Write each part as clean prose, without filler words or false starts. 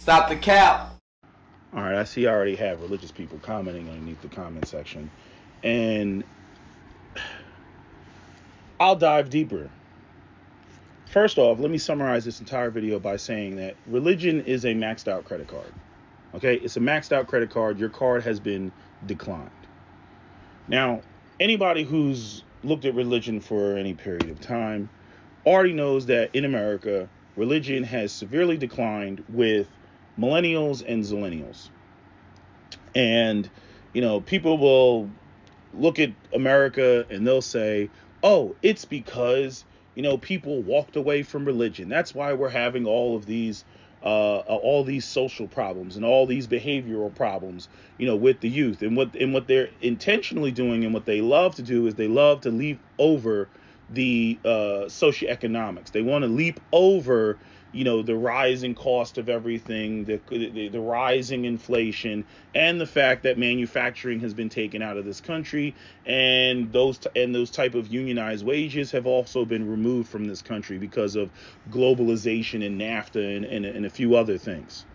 Stop the cap. All right, I see I already have religious people commenting underneath the comment section. And I'll dive deeper. First off, let me summarize this entire video by saying that religion is a maxed out credit card. Okay, it's a maxed out credit card. Your card has been declined. Now, anybody who's looked at religion for any period of time already knows that in America, religion has severely declined with millennials and zillennials. And, people will look at America and they'll say, oh, it's because, people walked away from religion. That's why we're having all these social problems and all these behavioral problems, with the youth. And what they're intentionally doing and what they love to do is they love to leap over the socioeconomics. They want to leap over, the rising cost of everything, the rising inflation, and the fact that manufacturing has been taken out of this country, and those type of unionized wages have also been removed from this country because of globalization and NAFTA and a few other things.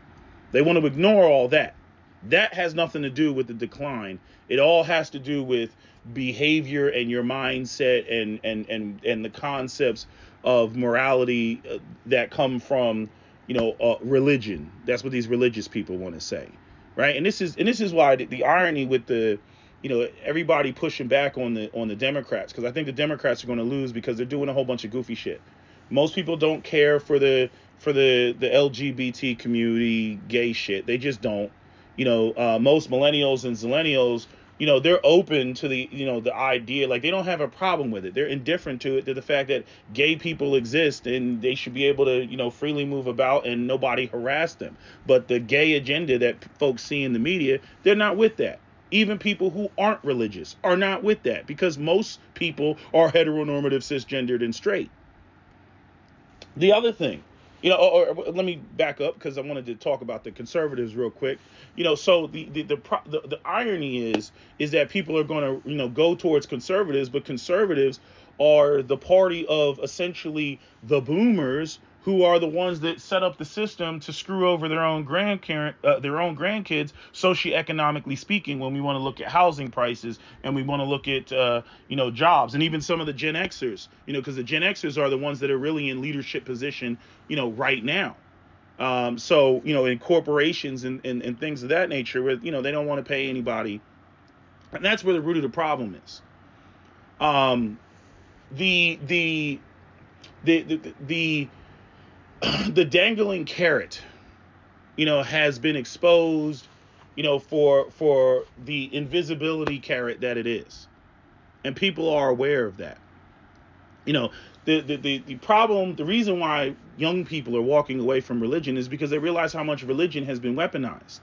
They want to ignore all that. That has nothing to do with the decline. It all has to do with behavior and your mindset and the concepts of morality that come from, religion. That's what these religious people want to say, right? And this is why the irony with the, everybody pushing back on the Democrats, because I think the Democrats are going to lose because they're doing a whole bunch of goofy shit. Most people don't care for the LGBT community, gay shit. They just don't. Most millennials and zillennials, they're open to the idea, like they don't have a problem with it. They're indifferent to the fact that gay people exist and they should be able to, freely move about and nobody harass them. But the gay agenda that folks see in the media, they're not with that. Even people who aren't religious are not with that because most people are heteronormative, cisgendered, and straight. The other thing, or let me back up because I wanted to talk about the conservatives real quick. So the irony is that people are going to, go towards conservatives, but conservatives are the party of essentially the boomers who are the ones that set up the system to screw over their own grandkids, socioeconomically speaking, when we want to look at housing prices and we want to look at, jobs, and even some of the Gen Xers, because the Gen Xers are the ones that are really in leadership position, right now. So, in corporations and things of that nature where, they don't want to pay anybody. And that's where the root of the problem is. The dangling carrot, has been exposed, for the invisibility carrot that it is. And people are aware of that. The problem, the reason why young people are walking away from religion is because they realize how much religion has been weaponized.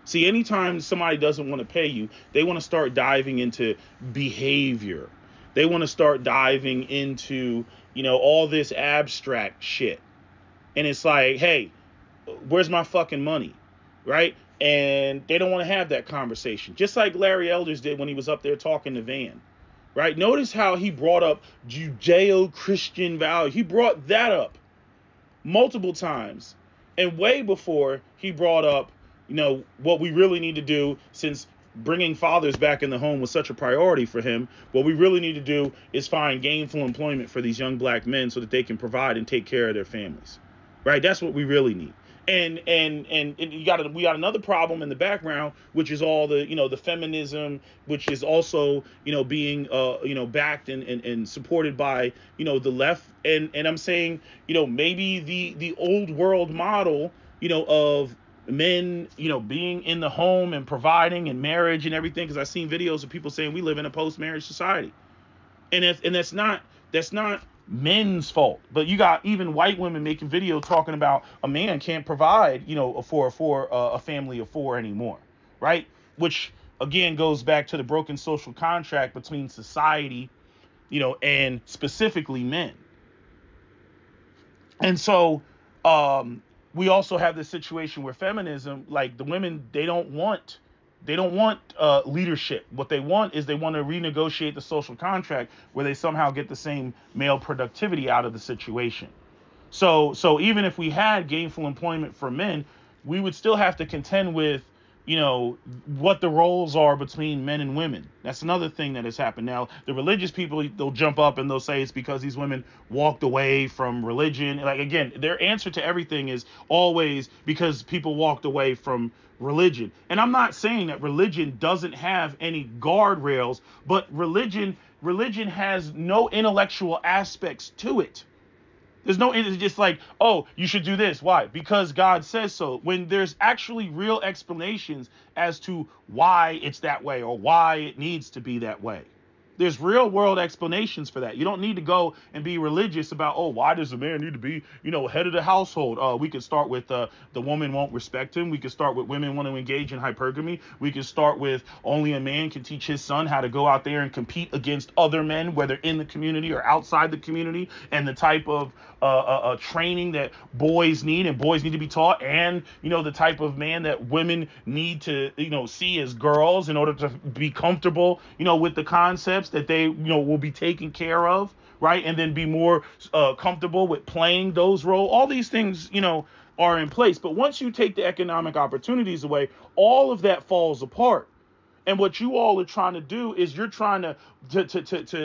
See, anytime somebody doesn't want to pay you, they want to start diving into behavior. They want to start diving into, all this abstract shit. And it's like, hey, where's my fucking money? Right? And they don't want to have that conversation. Just like Larry Elders did when he was up there talking to Van. Right? Notice how he brought up Judeo-Christian value. He brought that up multiple times. And way before he brought up, what we really need to do, since bringing fathers back in the home was such a priority for him, what we really need to do is find gainful employment for these young black men so that they can provide and take care of their families. Right? That's what we really need. And we got another problem in the background, which is all the, the feminism, which is also, being, backed and supported by, the left. And I'm saying, maybe the old world model, of men, being in the home and providing and marriage and everything. Because I've seen videos of people saying we live in a post-marriage society. And that's not men's fault, but you got even white women making videos talking about a man can't provide, for a family of four anymore, right? Which again goes back to the broken social contract between society, and specifically men. And so we also have this situation where feminism, like the women, they don't want leadership. What they want is they want to renegotiate the social contract where they somehow get the same male productivity out of the situation. So even if we had gainful employment for men, we would still have to contend with, what the roles are between men and women. That's another thing that has happened. Now, the religious people, they'll jump up and they'll say it's because these women walked away from religion. Like, again, their answer to everything is always because people walked away from religion. And I'm not saying that religion doesn't have any guardrails, but religion has no intellectual aspects to it. It's just like, oh, you should do this. Why? Because God says so. When there's actually real explanations as to why it's that way or why it needs to be that way. There's real world explanations for that. You don't need to go and be religious about, oh, why does a man need to be, head of the household? We could start with the woman won't respect him. We could start with women want to engage in hypergamy. We could start with only a man can teach his son how to go out there and compete against other men, whether in the community or outside the community, and the type of training that boys need and boys need to be taught, and the type of man that women need to see as girls in order to be comfortable with the concepts that they will be taken care of, right? And then be more comfortable with playing those roles. All these things are in place, but once you take the economic opportunities away, all of that falls apart. And what you all are trying to do is you're trying to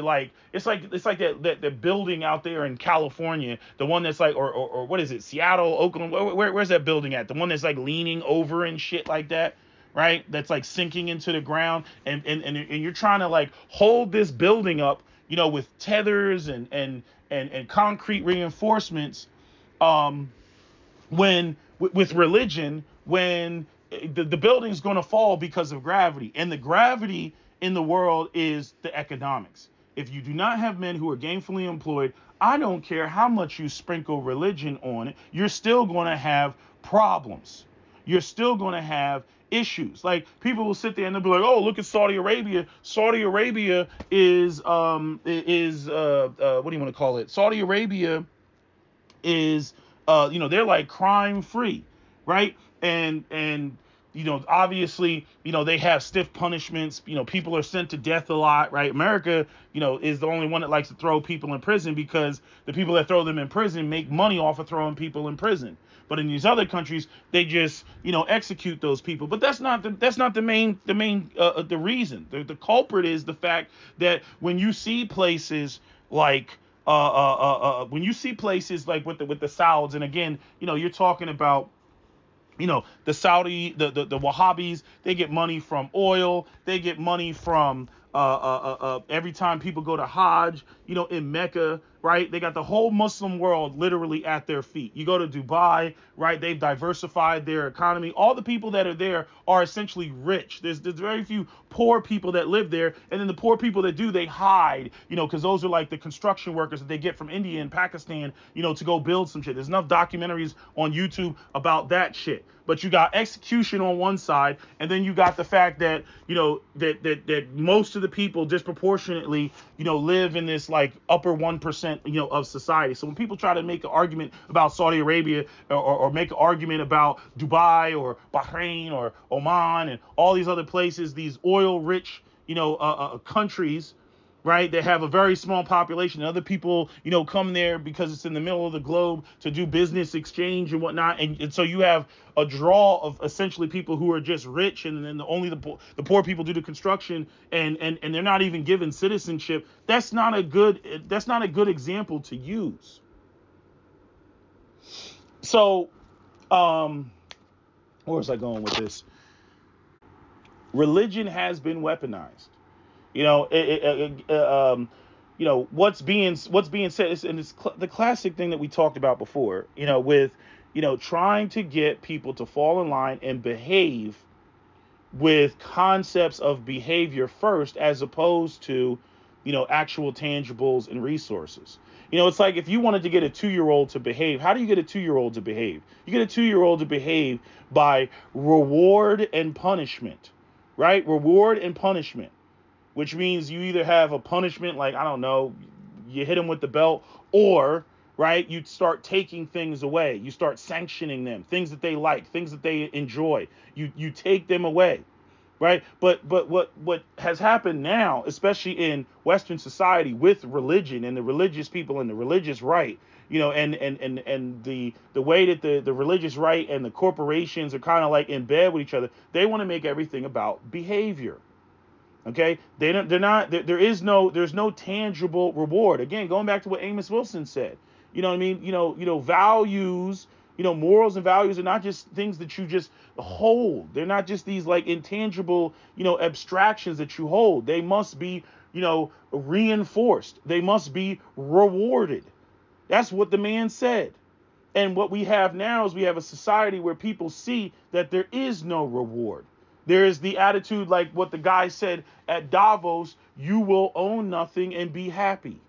like, it's like that building out there in California, the one that's like, or what is it, Seattle, Oakland, where's that building at? The one that's like leaning over and shit like that, right? That's like sinking into the ground, and you're trying to like hold this building up, with tethers and concrete reinforcements, when with religion, when the building's going to fall because of gravity, and the gravity in the world is the economics. If you do not have men who are gainfully employed, I don't care how much you sprinkle religion on it, you're still going to have problems. You're still going to have issues. Like, people will sit there and they'll be like, oh, look at Saudi Arabia. Saudi Arabia is what do you want to call it? Saudi Arabia is they're like crime free, right? And obviously, they have stiff punishments. People are sent to death a lot, right? America, is the only one that likes to throw people in prison because the people that throw them in prison make money off of throwing people in prison. But in these other countries, they just, execute those people. But that's not the main reason. The culprit is the fact that when you see places like when you see places like with the Sauds, and again, you're talking about, the Saudi, the Wahhabis, they get money from oil, they get money from every time people go to Hajj, in Mecca, right? They got the whole Muslim world literally at their feet. You go to Dubai, right? They've diversified their economy. All the people that are there are essentially rich. There's very few poor people that live there. And then the poor people that do, they hide, because those are like the construction workers that they get from India and Pakistan, to go build some shit. There's enough documentaries on YouTube about that shit. But you got execution on one side, and then you got the fact that, that most of the people disproportionately, live in this like upper 1%, of society. So when people try to make an argument about Saudi Arabia or make an argument about Dubai or Bahrain or Oman and all these other places, these oil rich, countries, right, that have a very small population, and other people, come there because it's in the middle of the globe to do business exchange and whatnot. And so you have a draw of essentially people who are just rich, and then only the poor people do the construction, and they're not even given citizenship. That's not a good example to use. So, where was I going with this? Religion has been weaponized. What's being said, and it's the classic thing that we talked about before, with, trying to get people to fall in line and behave with concepts of behavior first, as opposed to, actual tangibles and resources. It's like if you wanted to get a 2-year-old to behave, how do you get a 2-year-old to behave? You get a 2-year-old to behave by reward and punishment, right? Reward and punishment. Which means you either have a punishment, like, I don't know, you hit them with the belt, or, right, you start taking things away. You start sanctioning them, things that they like, things that they enjoy. You take them away, right? But what has happened now, especially in Western society with religion and the religious people and the religious right, and the way that the religious right and the corporations are kind of like in bed with each other, they want to make everything about behavior. Okay, there's no tangible reward. Again, going back to what Amos Wilson said, you know what I mean? Values, morals and values are not just things that you just hold. They're not just these like intangible, abstractions that you hold. They must be, reinforced. They must be rewarded. That's what the man said. And what we have now is we have a society where people see that there is no reward. There is the attitude like what the guy said at Davos, you will own nothing and be happy.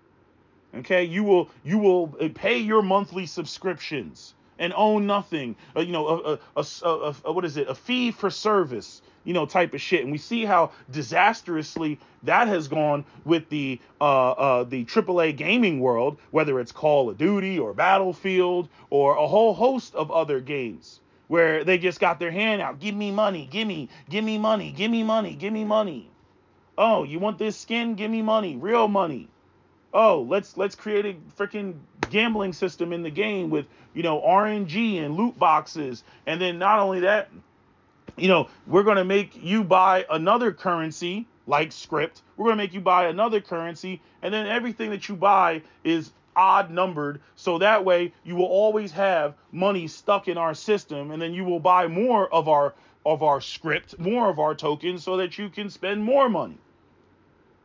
Okay, you will pay your monthly subscriptions and own nothing. What is it? A fee for service, type of shit. And we see how disastrously that has gone with the AAA gaming world, whether it's Call of Duty or Battlefield or a whole host of other games where they just got their hand out. Give me money, give me money, give me money, give me money. Oh, you want this skin? Give me money, real money. Oh, let's create a freaking gambling system in the game with, RNG and loot boxes. And then not only that, we're going to make you buy another currency like script. We're going to make you buy another currency. And then everything that you buy is odd numbered. So that way you will always have money stuck in our system. And then you will buy more of our script, more of our tokens so that you can spend more money.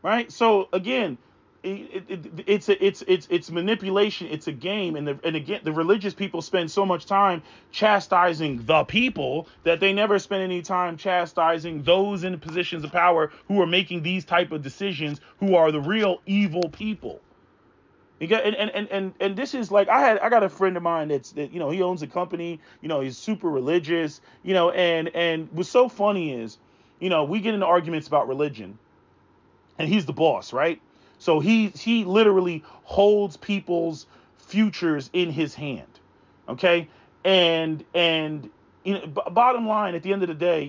Right. So again, it's manipulation. It's a game, and again, the religious people spend so much time chastising the people that they never spend any time chastising those in positions of power who are making these type of decisions, who are the real evil people. And this is like I got a friend of mine that he owns a company. He's super religious. And what's so funny is, we get into arguments about religion, and he's the boss, right? So he literally holds people's futures in his hand, okay? And bottom line, at the end of the day,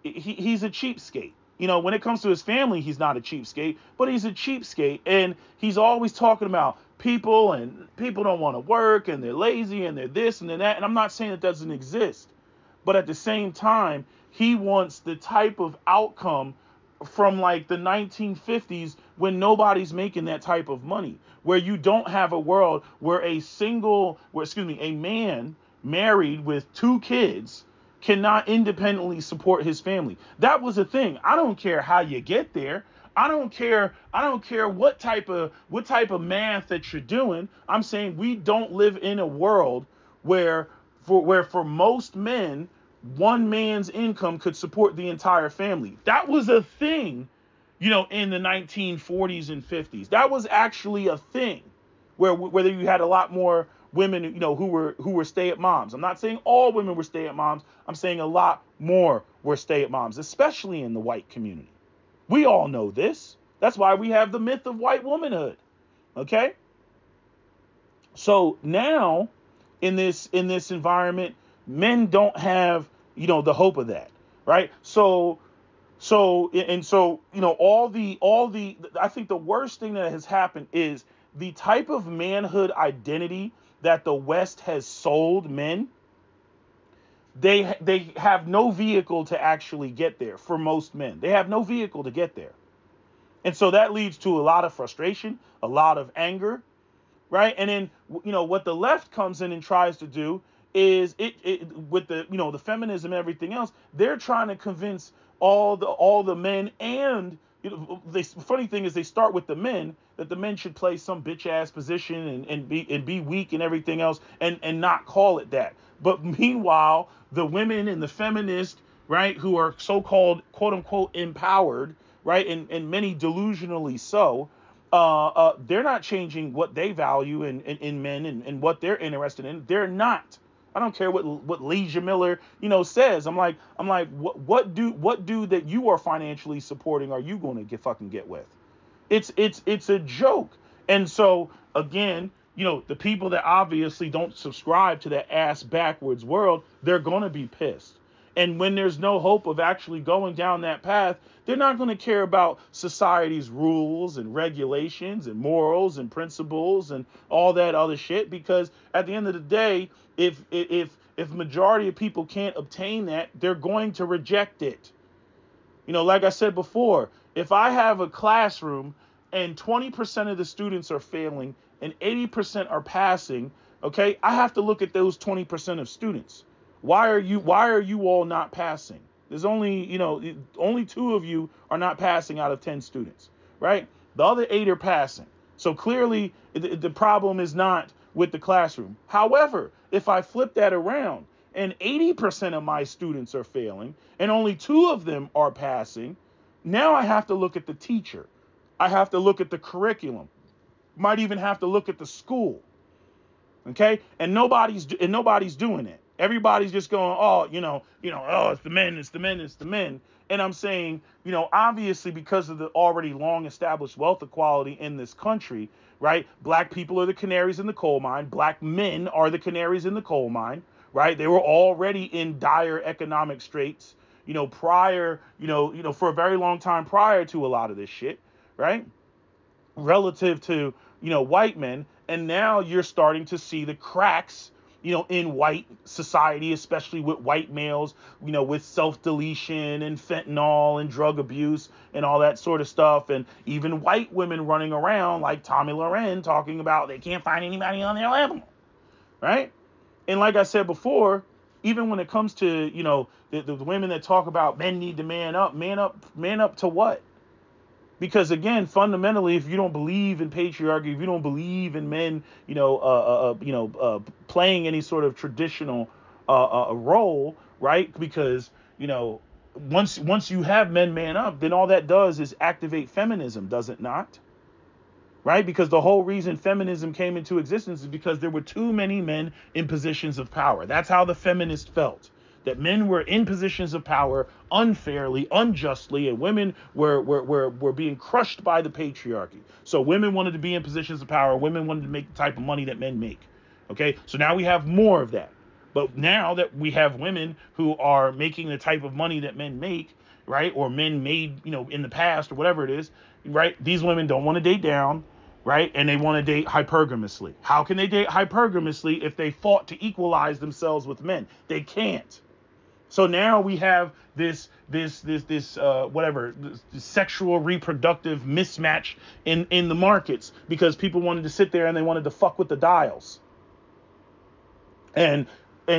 he's a cheapskate. When it comes to his family, he's not a cheapskate, but he's a cheapskate, and he's always talking about people, and people don't want to work, and they're lazy, and they're this and they're that. And I'm not saying it doesn't exist, but at the same time, he wants the type of outcome from like the 1950s when nobody's making that type of money, where you don't have a world where a man married with 2 kids cannot independently support his family. That was a thing. I don't care how you get there. I don't care what type of math that you're doing. I'm saying we don't live in a world where for most men, one man's income could support the entire family. That was a thing, in the 1940s and 50s. That was actually a thing where you had a lot more women, who were stay-at moms. I'm not saying all women were stay-at moms. I'm saying a lot more were stay-at moms, especially in the white community. We all know this. That's why we have the myth of white womanhood. Okay? So now in this environment, men don't have the hope of that, right? So all the I think the worst thing that has happened is the type of manhood identity that the West has sold men. They have no vehicle to actually get there. For most men, they have no vehicle to get there, and so that leads to a lot of frustration, a lot of anger, right? And then what the left comes in and tries to do is it with the the feminism and everything else, they're trying to convince all the men, and the funny thing is they start with the men, that the men should play some bitch ass position and be weak and everything else, and not call it that. But meanwhile, the women and the feminists, right, who are so-called quote unquote empowered, right, and many delusionally so, they're not changing what they value in men and what they're interested in. They're not. I don't care what Leisure Miller, says. I'm like, what do that you are financially supporting are you going to get with? It's a joke. And so again, the people that obviously don't subscribe to that ass backwards world, they're going to be pissed. And when there's no hope of actually going down that path, they're not going to care about society's rules and regulations and morals and principles and all that other shit, because at the end of the day, if majority of people can't obtain that, they're going to reject it. Like I said before, if I have a classroom and 20% of the students are failing and 80% are passing, okay, I have to look at those 20% of students. Why are you all not passing? There's only 2 of you are not passing out of 10 students, right? The other 8 are passing. So clearly the problem is not with the classroom. However, if I flip that around and 80% of my students are failing and only 2 of them are passing, now I have to look at the teacher. I have to look at the curriculum. Might even have to look at the school. Okay? And nobody's doing it. Everybody's just going, oh, it's the men, it's the men, it's the men. And I'm saying, obviously because of the already long established wealth equality in this country, right? Black people are the canaries in the coal mine. Black men are the canaries in the coal mine, right? They were already in dire economic straits, prior, for a very long time prior to a lot of this shit, right? Relative to, white men. And now you're starting to see the cracks, in white society, especially with white males, with self-deletion and fentanyl and drug abuse and all that sort of stuff. And even white women running around like Tommy Loren talking about they can't find anybody on their level, right? And like I said before, even when it comes to, the women that talk about men need to man up to what? Because again, fundamentally, if you don't believe in patriarchy, if you don't believe in men, playing any sort of traditional role, right? Because once you have men man up, then all that does is activate feminism, does it not? Right? Because the whole reason feminism came into existence is because there were too many men in positions of power. That's how the feminists felt. That men were in positions of power unfairly, unjustly, and women were being crushed by the patriarchy. So women wanted to be in positions of power. Women wanted to make the type of money that men make. Okay, so now we have more of that. But now that we have women who are making the type of money that men make, right, or men made, in the past or whatever it is, right, these women don't want to date down, right, and they want to date hypergamously. How can they date hypergamously if they fought to equalize themselves with men? They can't. So now we have this sexual reproductive mismatch in the markets because people wanted to sit there and they wanted to fuck with the dials. And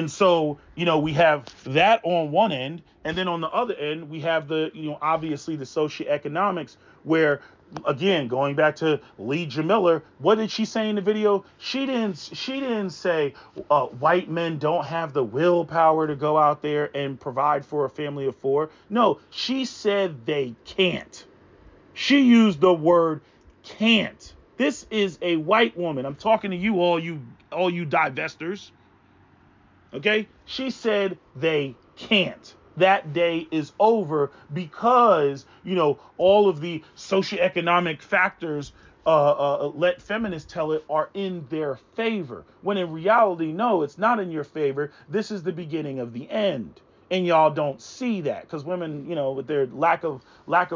so, we have that on one end, and then on the other end, we have the, obviously the socioeconomics where, again, going back to Lee Jamiller, what did she say in the video? She didn't say white men don't have the willpower to go out there and provide for a family of 4. No, she said they can't. She used the word can't. This is a white woman. I'm talking to you, all you divestors. Okay? She said they can't. That day is over because, all of the socioeconomic factors, let feminists tell it, are in their favor. When in reality, no, it's not in your favor. This is the beginning of the end. And y'all don't see that because women, with their lack of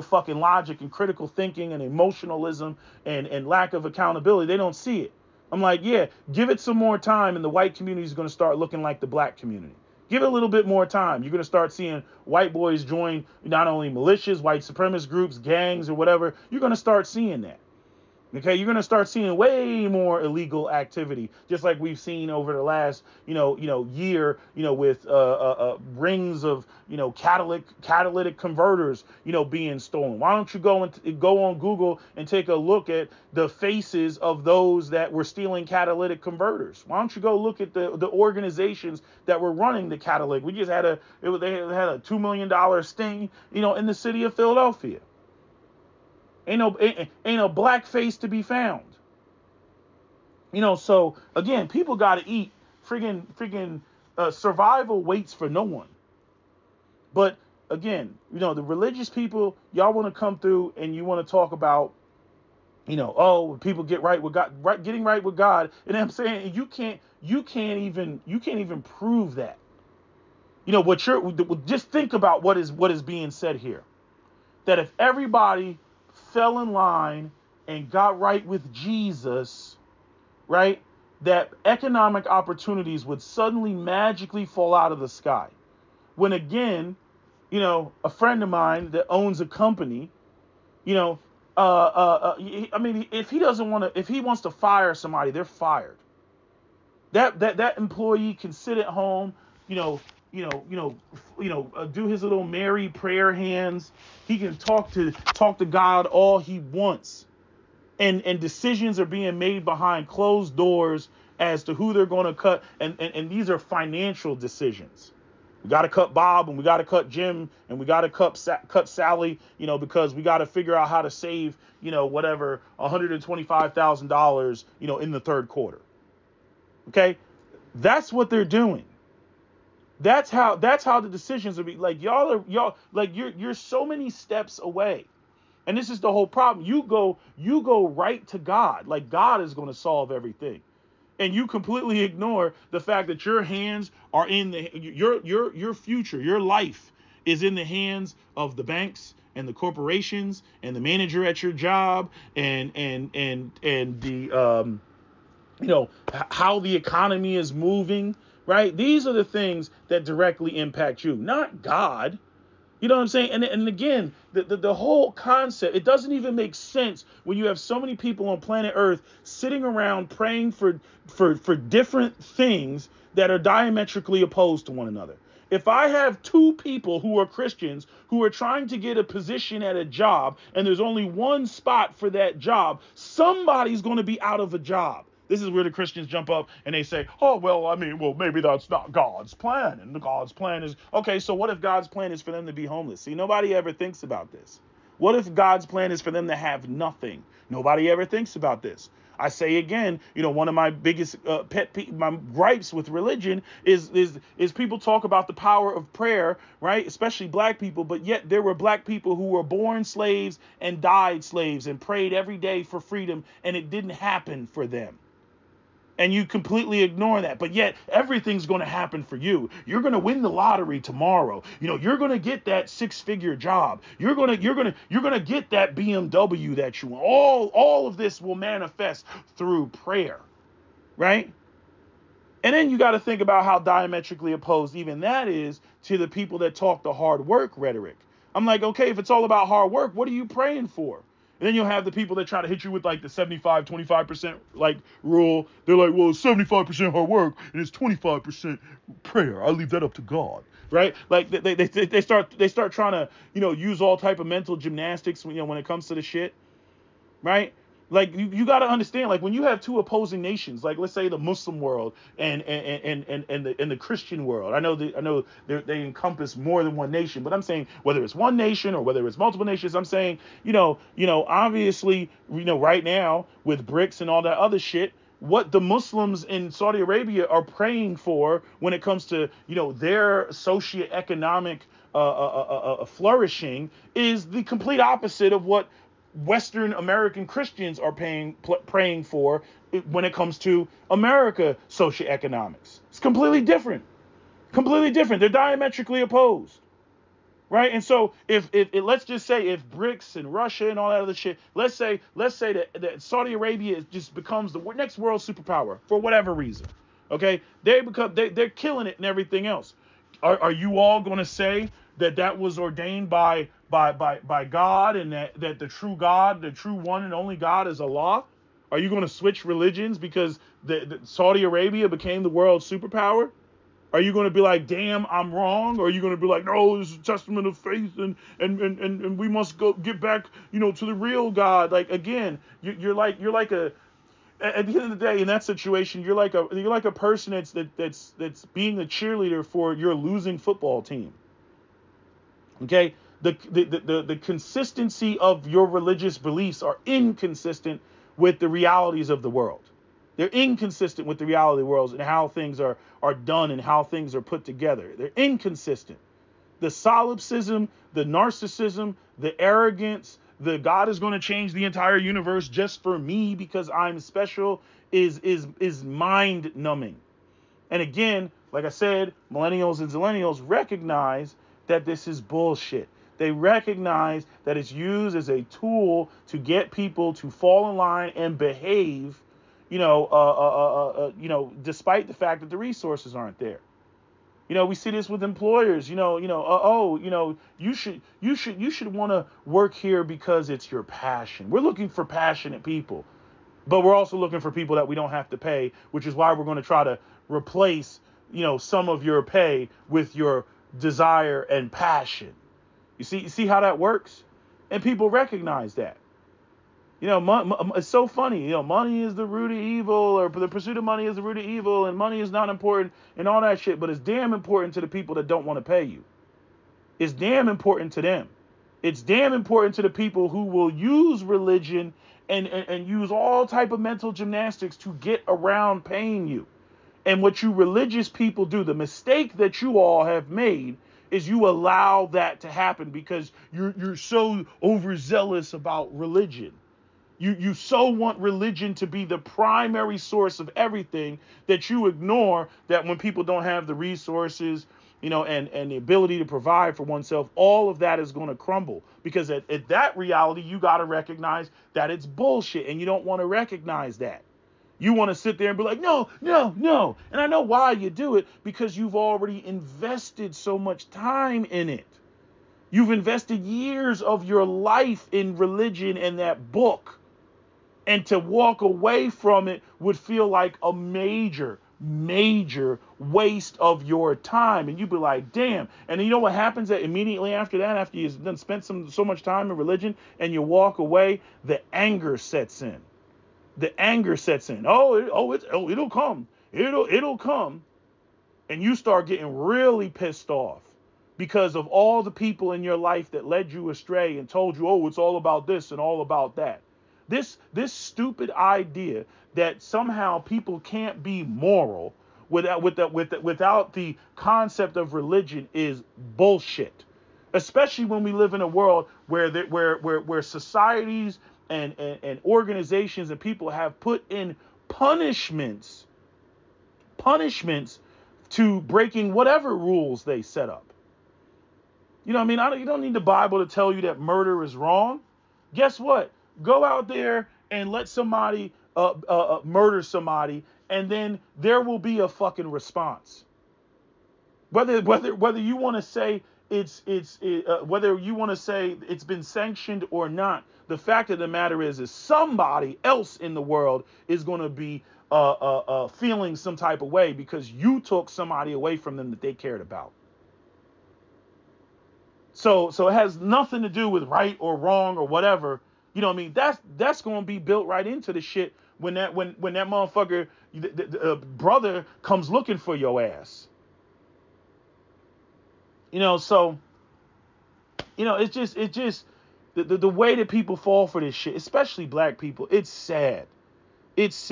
fucking logic and critical thinking and emotionalism and lack of accountability, they don't see it. I'm like, yeah, give it some more time and the white community is going to start looking like the black community. Give it a little bit more time. You're going to start seeing white boys join not only militias, white supremacist groups, gangs, or whatever. You're going to start seeing that. Okay, you're going to start seeing way more illegal activity, just like we've seen over the last, year, with rings of, catalytic converters, being stolen. Why don't you go on Google and take a look at the faces of those that were stealing catalytic converters? Why don't you go look at the organizations that were running the catalytic? We just had they had a $2 million sting, in the city of Philadelphia. Ain't no black face to be found. So again, people got to eat. Friggin' survival waits for no one. But again, the religious people, y'all want to come through and you want to talk about, people get right with God, getting right with God. And I'm saying you can't even prove that. just think about what is being said here. That if everybody fell in line and got right with Jesus, right, that economic opportunities would suddenly magically fall out of the sky. When again, a friend of mine that owns a company, if he wants to fire somebody, they're fired. That employee can sit at home, do his little Mary prayer hands. He can talk to God all he wants, and decisions are being made behind closed doors as to who they're going to cut, and these are financial decisions. We got to cut Bob, and we got to cut Jim, and we got to cut Sally, because we got to figure out how to save, whatever, $125,000, in the third quarter. Okay, that's what they're doing. That's how the decisions are being. Like y'all like you're so many steps away, and this is the whole problem. You go right to God, like God is going to solve everything, and you completely ignore the fact that your hands are in your future, your life is in the hands of the banks and the corporations and the manager at your job and the how the economy is moving, right? These are the things that directly impact you, not God. You know what I'm saying? And again, the whole concept, it doesn't even make sense when you have so many people on planet Earth sitting around praying for different things that are diametrically opposed to one another. If I have two people who are Christians who are trying to get a position at a job and there's only one spot for that job, somebody's going to be out of a job. This is where the Christians jump up and they say, maybe that's not God's plan. And God's plan is, okay, so what if God's plan is for them to be homeless? See, nobody ever thinks about this. What if God's plan is for them to have nothing? Nobody ever thinks about this. I say again, one of my biggest my gripes with religion is people talk about the power of prayer, right? Especially black people, but yet there were black people who were born slaves and died slaves and prayed every day for freedom, and it didn't happen for them. And you completely ignore that. But yet everything's going to happen for you. You're going to win the lottery tomorrow. You're going to get that 6-figure job. You're going to get that BMW that you want. All of this will manifest through prayer, right? And then you got to think about how diametrically opposed even that is to the people that talk the hard work rhetoric. I'm like, okay, if it's all about hard work, what are you praying for? And then you'll have the people that try to hit you with like the 25% like rule. They're like, well, it's 75% hard work and it's 25% prayer. I leave that up to God, right? Like they start trying to use all type of mental gymnastics when it comes to the shit, right? Like you got to understand, like when you have two opposing nations, like let's say the Muslim world and the Christian world. I know they encompass more than one nation, but I'm saying whether it's one nation or whether it's multiple nations, I'm saying obviously right now with BRICS and all that other shit, what the Muslims in Saudi Arabia are praying for when it comes to their socioeconomic flourishing is the complete opposite of what Western American Christians are praying for when it comes to America socioeconomics. It's completely different. They're diametrically opposed, right? And so if let's just say if BRICS and Russia and all that other shit, let's say that Saudi Arabia just becomes the next world superpower for whatever reason, okay? They're killing it and everything else. Are you all going to say that was ordained by God and that the true God, the true one and only God is Allah? Are you going to switch religions because the Saudi Arabia became the world superpower? Are you going to be like, damn, I'm wrong? Or are you going to be like, no, this is a testament of faith and we must go get back, to the real God? Like, again, you're like a, at the end of the day, in that situation, you're like a person that's being a cheerleader for your losing football team. Okay, the consistency of your religious beliefs are inconsistent with the realities of the world. They're inconsistent with the reality of the world and how things are done and how things are put together. They're inconsistent. The solipsism, the narcissism, the arrogance, the God is going to change the entire universe just for me because I'm special is mind numbing. And again, Like I said, millennials and zillennials recognize that this is bullshit. They recognize that it's used as a tool to get people to fall in line and behave, despite the fact that the resources aren't there. We see this with employers. You should want to work here because it's your passion. We're looking for passionate people, but we're also looking for people that we don't have to pay, which is why we're going to try to replace, some of your pay with your desire and passion. You see how that works? And people recognize that. It's so funny. Money is the root of evil, or the pursuit of money is the root of evil, and money is not important, and all that shit. But it's damn important to the people that don't want to pay you. It's damn important to them. It's damn important to the people who will use religion and use all type of mental gymnastics to get around paying you. And what you religious people do, the mistake that you all have made, is you allow that to happen because you're so overzealous about religion. You so want religion to be the primary source of everything that you ignore that when people don't have the resources, and the ability to provide for oneself, all of that is going to crumble. Because at that reality, you got to recognize that it's bullshit, and you don't want to recognize that. You want to sit there and be like, no. And I know why you do it, because you've already invested so much time in it. You've invested years of your life in religion and that book. And to walk away from it would feel like a major waste of your time. And you'd be like, damn. And you know what happens immediately after that, after you've done spent so much time in religion and you walk away, the anger sets in. It'll come. It'll come. And you start getting really pissed off because of all the people in your life that led you astray and told you, it's all about this and all about that. This stupid idea that somehow people can't be moral without the concept of religion is bullshit. Especially when we live in a world where societies and organizations and people have put in punishments to breaking whatever rules they set up. You don't need the Bible to tell you that murder is wrong. Guess what? Go out there and let somebody murder somebody, and then there will be a fucking response. Whether you want to say whether you want to say it's been sanctioned or not, the fact of the matter is somebody else in the world is going to be feeling some type of way because you took somebody away from them that they cared about. So it has nothing to do with right or wrong or whatever. That's going to be built right into the shit when that motherfucker, the brother comes looking for your ass. It's just the way that people fall for this shit, especially black people. It's sad. These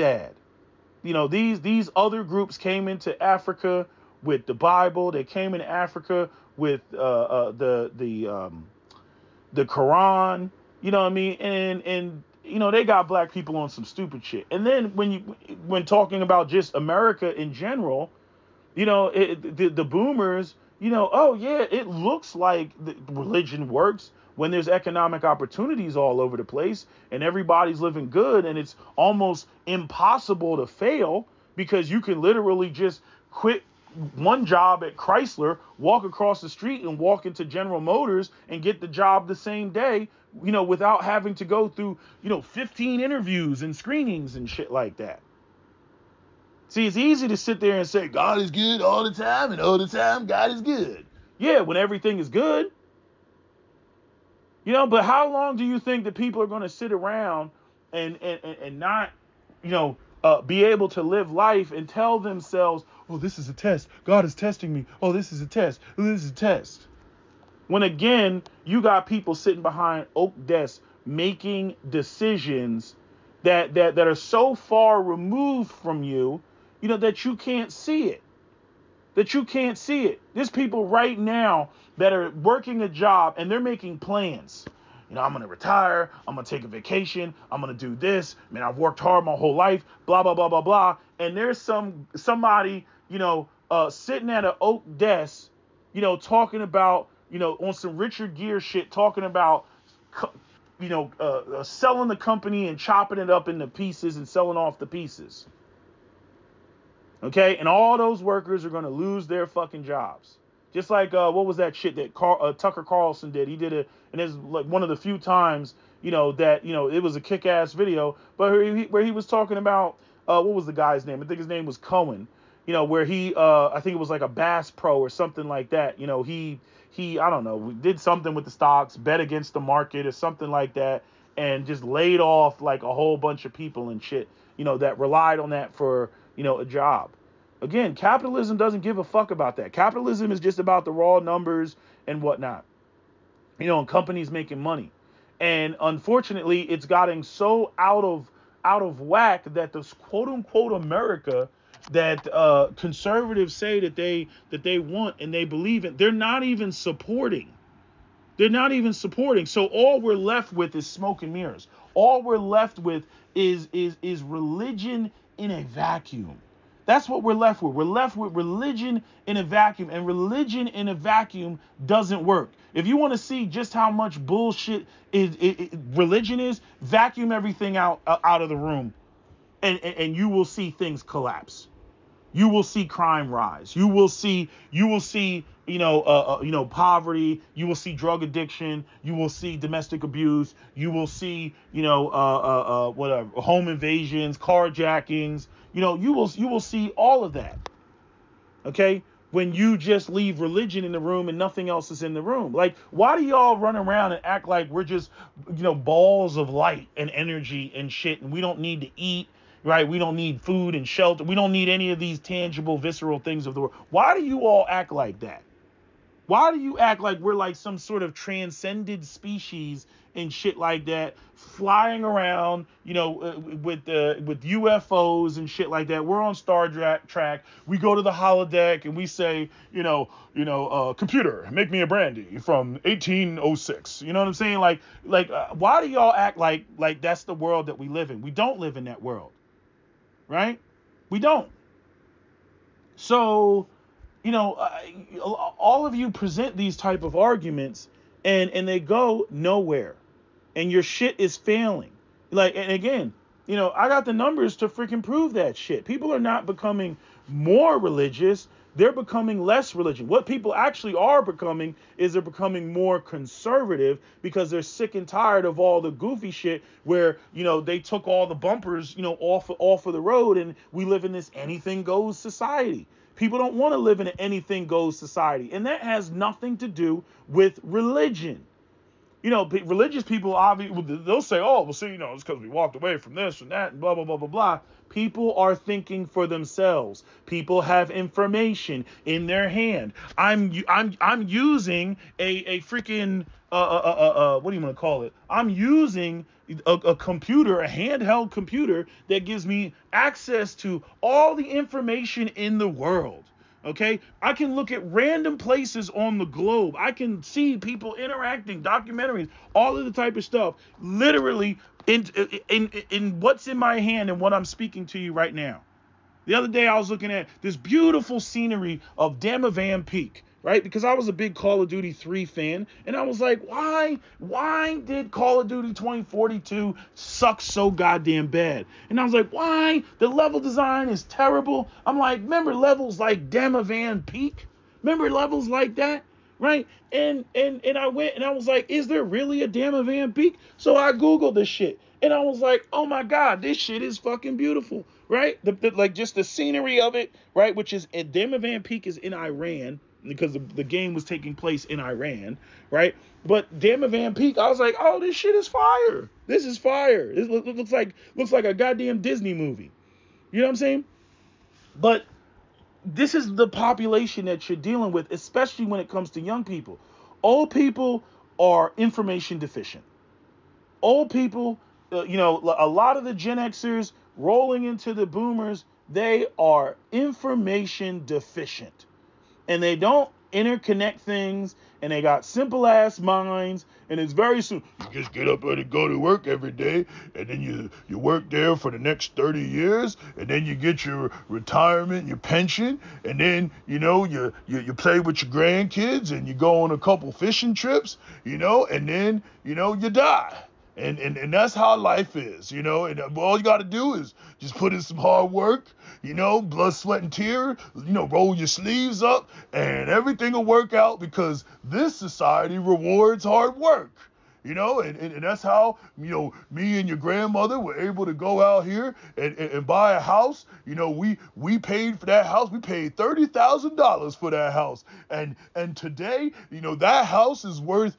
other groups came into Africa with the Bible. They came into Africa with the Quran. And they got black people on some stupid shit. And then when talking about just America in general, the boomers, it looks like the religion works when there's economic opportunities all over the place and everybody's living good and it's almost impossible to fail because you can literally just quit one job at Chrysler, walk across the street and walk into General Motors and get the job the same day, without having to go through, 15 interviews and screenings and shit like that. See, it's easy to sit there and say God is good all the time and all the time God is good. Yeah, when everything is good. But how long do you think that people are going to sit around and not, be able to live life and tell themselves, oh, this is a test. God is testing me. Oh, this is a test. Oh, this is a test. When again, you got people sitting behind oak desks making decisions that are so far removed from you, that you can't see it. There's people right now that are working a job and they're making plans. I'm going to retire. I'm going to take a vacation. I'm going to do this. I've worked hard my whole life, blah, blah, blah, blah, blah. And there's somebody, sitting at an oak desk, talking about, on some Richard Gere shit, talking about, selling the company and chopping it up into pieces and selling off the pieces. Okay, and all those workers are going to lose their fucking jobs. Just like what was that shit that Tucker Carlson did? He did it, and it's like one of the few times that it was a kick-ass video, but where he was talking about what was the guy's name? I think his name was Cohen. Where he I think it was like a Bass Pro or something like that. He I don't know, did something with the stocks, bet against the market or something like that, and just laid off like a whole bunch of people and shit. That relied on that for a job. Again, capitalism doesn't give a fuck about that. Capitalism is just about the raw numbers and whatnot. And companies making money. And unfortunately, it's gotten so out of whack that this quote unquote America that conservatives say that they want and they believe in, they're not even supporting. They're not even supporting. So all we're left with is smoke and mirrors. All we're left with is religion in a vacuum. That's what we're left with. We're left with religion in a vacuum, and religion in a vacuum doesn't work. If you want to see just how much bullshit religion is, vacuum everything out of the room, and you will see things collapse. You will see crime rise. You will see poverty. You will see drug addiction. You will see domestic abuse. You will see whatever, home invasions, carjackings. You will see all of that. Okay? When you just leave religion in the room and nothing else is in the room. Like, why do y'all run around and act like we're just, balls of light and energy and shit, and we don't need to eat, right? We don't need food and shelter. We don't need any of these tangible, visceral things of the world. Why do you all act like that? Why do you act like we're like some sort of transcended species and shit like that, flying around, with UFOs and shit like that? We're on Star Trek. We go to the holodeck and we say, computer, make me a brandy from 1806. You know what I'm saying? Like, why do y'all act like that's the world that we live in? We don't live in that world, right? We don't. So, all of you present these type of arguments and they go nowhere, and your shit is failing. Like, and again, I got the numbers to freaking prove that shit. People are not becoming more religious. They're becoming less religious. What people actually are becoming is they're becoming more conservative because they're sick and tired of all the goofy shit where, they took all the bumpers, off of the road, and we live in this anything goes society. People don't want to live in an anything goes society. And that has nothing to do with religion. Religious people, obviously, they'll say, oh, well, see, it's because we walked away from this and that and blah, blah, blah, blah, blah. People are thinking for themselves. People have information in their hand. I'm using a freaking, what do you want to call it? I'm using a computer, a handheld computer that gives me access to all the information in the world. Okay, I can look at random places on the globe. I can see people interacting, documentaries, all of the type of stuff, literally in what's in my hand and what I'm speaking to you right now. The other day I was looking at this beautiful scenery of Damavan Peak, right? Because I was a big Call of Duty 3 fan, and I was like, why did Call of Duty 2042 suck so goddamn bad? And I was like, why? The level design is terrible. I'm like, remember levels like Damavan Peak? Remember levels like that? Right? And I went and I was like, is there really a Damavan Peak? So I Googled this shit, and I was like, oh my God, this shit is fucking beautiful, right? Like just the scenery of it, right? Which is, Damavan Peak is in Iran, because the game was taking place in Iran, right? But Damavan Peak, I was like, oh, this shit is fire. This is fire. It looks like a goddamn Disney movie. You know what I'm saying? But this is the population that you're dealing with, especially when it comes to young people. Old people are information deficient. Old people, a lot of the Gen Xers rolling into the boomers, they are information deficient. And they don't interconnect things, and they got simple ass minds, and it's very simple. You just get up and go to work every day, and then you work there for the next 30 years, and then you get your retirement, your pension, and then you play with your grandkids, and you go on a couple fishing trips, and then you die. And that's how life is, and all you got to do is just put in some hard work, blood, sweat, and tears, roll your sleeves up, and everything will work out, because this society rewards hard work. And that's how, me and your grandmother were able to go out here and buy a house. We paid for that house. We paid $30,000 for that house. And today, that house is worth,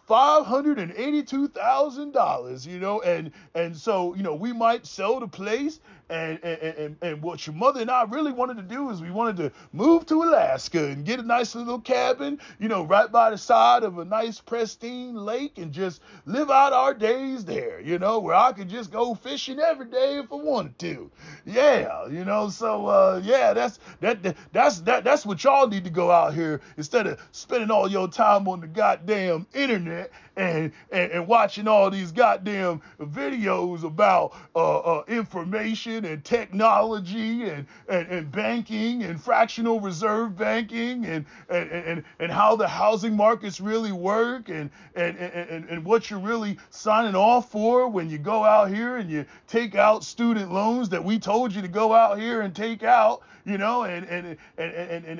$582,000, and so, we might sell the place, and what your mother and I really wanted to do is we wanted to move to Alaska and get a nice little cabin, right by the side of a nice pristine lake, and just live out our days there, where I could just go fishing every day if I wanted to. Yeah, so that's what y'all need to go out here, instead of spending all your time on the goddamn internet and watching all these goddamn videos about information and technology and banking and fractional reserve banking and how the housing markets really work and what you're really signing off for when you go out here and you take out student loans that we told you to go out here and take out, and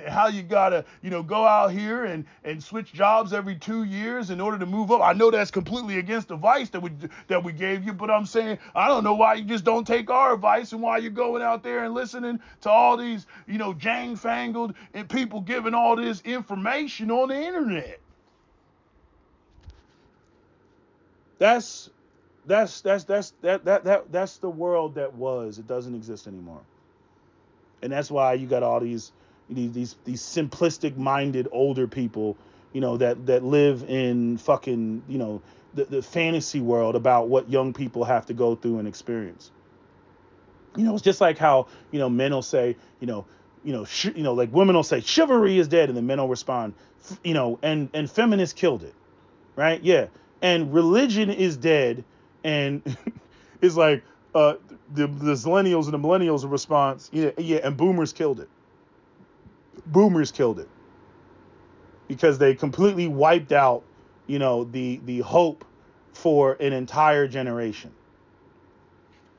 how you gotta, go out here and switch jobs every 2 years in order to move up. I know that's completely against the advice that we gave you, but I'm saying, I don't know why you just don't take our advice, and why you're going out there and listening to all these, jang-fangled and people giving all this information on the internet. That's the world that was. It doesn't exist anymore. And that's why you got all these simplistic minded older people, that live in fucking, the fantasy world about what young people have to go through and experience. It's just like how, men will say, like women will say chivalry is dead, and the men will respond, and feminists killed it. Right? Yeah. And religion is dead, and it's like, the millennials and the millennials' response, and boomers killed it. Boomers killed it. Because they completely wiped out, the hope for an entire generation.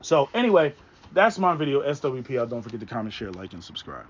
So anyway, that's my video, SWPL. Don't forget to comment, share, like, and subscribe.